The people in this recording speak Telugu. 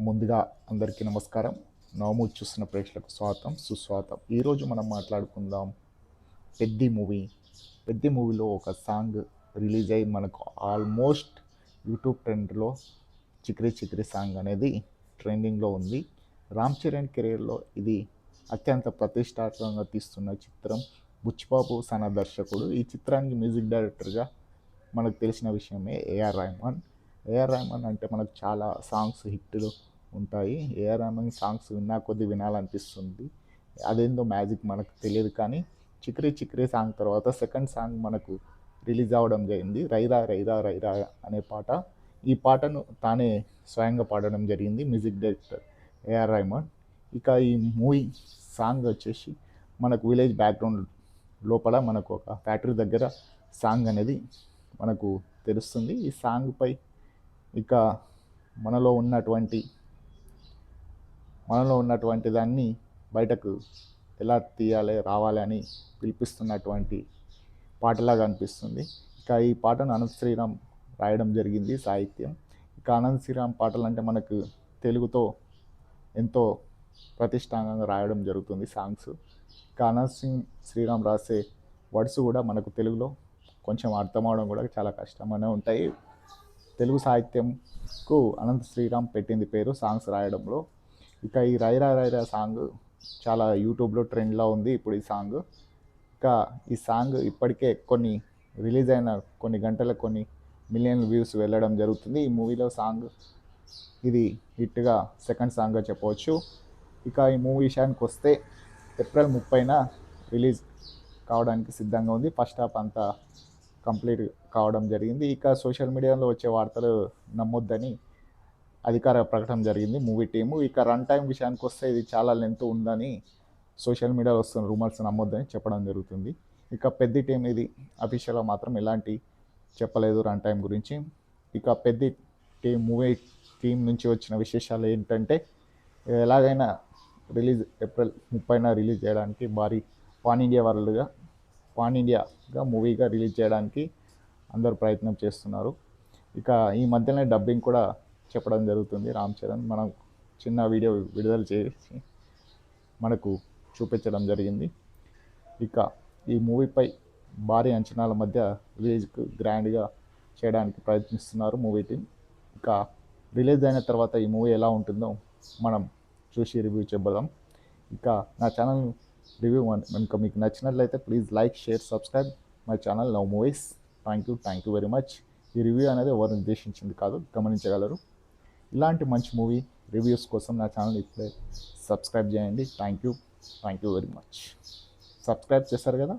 ముందుగా అందరికీ నమస్కారం. నవమూచి చూస్తున్న ప్రేక్షకులకు స్వాగతం, సుస్వాగతం. ఈరోజు మనం మాట్లాడుకుందాం 'పెద్ది' మూవీ. 'పెద్ది' మూవీలో ఒక సాంగ్ రిలీజ్ అయ్యి మనకు ఆల్మోస్ట్ యూట్యూబ్ ట్రెండ్‌లో 'చికిరి చికిరి' సాంగ్ అనేది ట్రెండింగ్‌లో ఉంది. రామ్ చరణ్ కెరీర్‌లో ఇది అత్యంత ప్రతిష్టాత్మకంగా తీస్తున్న చిత్రం. బుచ్చిబాబు సన దర్శకుడు. ఈ చిత్రానికి మ్యూజిక్ డైరెక్టర్‌గా మనకు తెలిసిన విషయమే ఏఆర్ రెహమాన్. ఏఆర్ రెహమాన్ అంటే మనకు చాలా సాంగ్స్ హిట్లు ఉంటాయి. ఏఆర్ రెహమాన్ సాంగ్స్ విన్నా కొద్దీ వినాలనిపిస్తుంది. అదేందో మ్యాజిక్ మనకు తెలియదు కానీ 'చికిరి చికిరి' సాంగ్ తర్వాత సెకండ్ సాంగ్ మనకు రిలీజ్ అవ్వడం జరిగింది. 'రైరా రైరా రైరా' అనే పాట. ఈ పాటను తానే స్వయంగా పాడడం జరిగింది మ్యూజిక్ డైరెక్టర్ ఏఆర్ రెహమాన్. ఇక ఈ మూవీ సాంగ్ వచ్చేసి మనకు విలేజ్ బ్యాక్గ్రౌండ్ లోపల మనకు ఒక ఫ్యాక్టరీ దగ్గర సాంగ్ అనేది మనకు తెలుస్తుంది. ఈ సాంగ్‌పై ఇక మనలో ఉన్నటువంటి దాన్ని బయటకు ఎలా తీయాలి, రావాలి అని పిలిపిస్తున్నటువంటి పాటలాగా అనిపిస్తుంది. ఇక ఈ పాటను అనంత్ శ్రీరామ్ రాయడం జరిగింది సాహిత్యం. ఇక అనంత్ శ్రీరామ్ పాటలంటే మనకు తెలుగుతో ఎంతో ప్రతిష్టాత్మకంగా రాయడం జరుగుతుంది సాంగ్స్. ఇక అనంత్ శ్రీరామ్ రాసే వర్డ్స్ కూడా మనకు తెలుగులో కొంచెం అర్థం అవడం కూడా చాలా కష్టమనే ఉంటాయి. తెలుగు సాహిత్యంకు అనంత్ శ్రీరామ్ పెట్టింది పేరు సాంగ్స్ రాయడంలో. ఇక ఈ 'రైరా రైరా' సాంగ్ చాలా యూట్యూబ్లో ట్రెండ్లో ఉంది ఇప్పుడు ఈ సాంగ్. ఇక ఈ సాంగ్ ఇప్పటికే రిలీజ్ అయిన కొన్ని గంటలకు కొన్ని మిలియన్ వ్యూస్ వెళ్ళడం జరుగుతుంది. ఈ మూవీలో సాంగ్ ఇది హిట్గా సెకండ్ సాంగ్గా చెప్పవచ్చు. ఇక ఈ మూవీ విషయానికి వస్తే ఏప్రిల్ 30న రిలీజ్ కావడానికి సిద్ధంగా ఉంది. ఫస్ట్ హాఫ్ అంతా కంప్లీట్ కావడం జరిగింది. ఇక సోషల్ మీడియాలో వచ్చే వార్తలు నమ్మొద్దని అధికార ప్రకటన జరిగింది మూవీ టీము. ఇక రన్ టైం విషయానికి వస్తే ఇది చాలా లెంత్ ఉందని సోషల్ మీడియాలో వస్తున్న రూమర్స్ నమ్మొద్దని చెప్పడం జరుగుతుంది. ఇక పెద్ది టీం ఇది అఫీషియల్గా మాత్రం ఎలాంటి చెప్పలేదు రన్ టైం గురించి. ఇక పెద్ది మూవీ టీం నుంచి వచ్చిన విశేషాలు ఏంటంటే ఎలాగైనా ఏప్రిల్ 30న రిలీజ్ చేయడానికి భారీ పాన్ ఇండియాగా మూవీగా రిలీజ్ చేయడానికి అందరూ ప్రయత్నం చేస్తున్నారు. ఇక ఈ మధ్యనే డబ్బింగ్ కూడా చెప్పడం జరుగుతుంది. రామ్ చరణ్ మనం చిన్న వీడియో విడుదల చేసి మనకు చూపించడం జరిగింది. ఇక ఈ మూవీపై భారీ అంచనాల మధ్య రిలీజ్కు గ్రాండ్గా చేయడానికి ప్రయత్నిస్తున్నారు మూవీ టీం. ఇక రిలీజ్ అయిన తర్వాత ఈ మూవీ ఎలా ఉంటుందో మనం చూసి రివ్యూ చెప్పదాం. ఇక నా ఛానల్ రివ్యూ కనుక మీకు నచ్చినట్లయితే please like, share, subscribe my channel now movies. Thank you very much. ఈ రివ్యూ అనేది ఎవరిని ఉద్దేశించింది కాదు, గమనించగలరు. ఇలాంటి మంచి మూవీ రివ్యూస్ కోసం నా ఛానల్ ఇప్పుడే సబ్స్క్రైబ్ చేయండి. Thank you very much. Subscribe చేశారు కదా.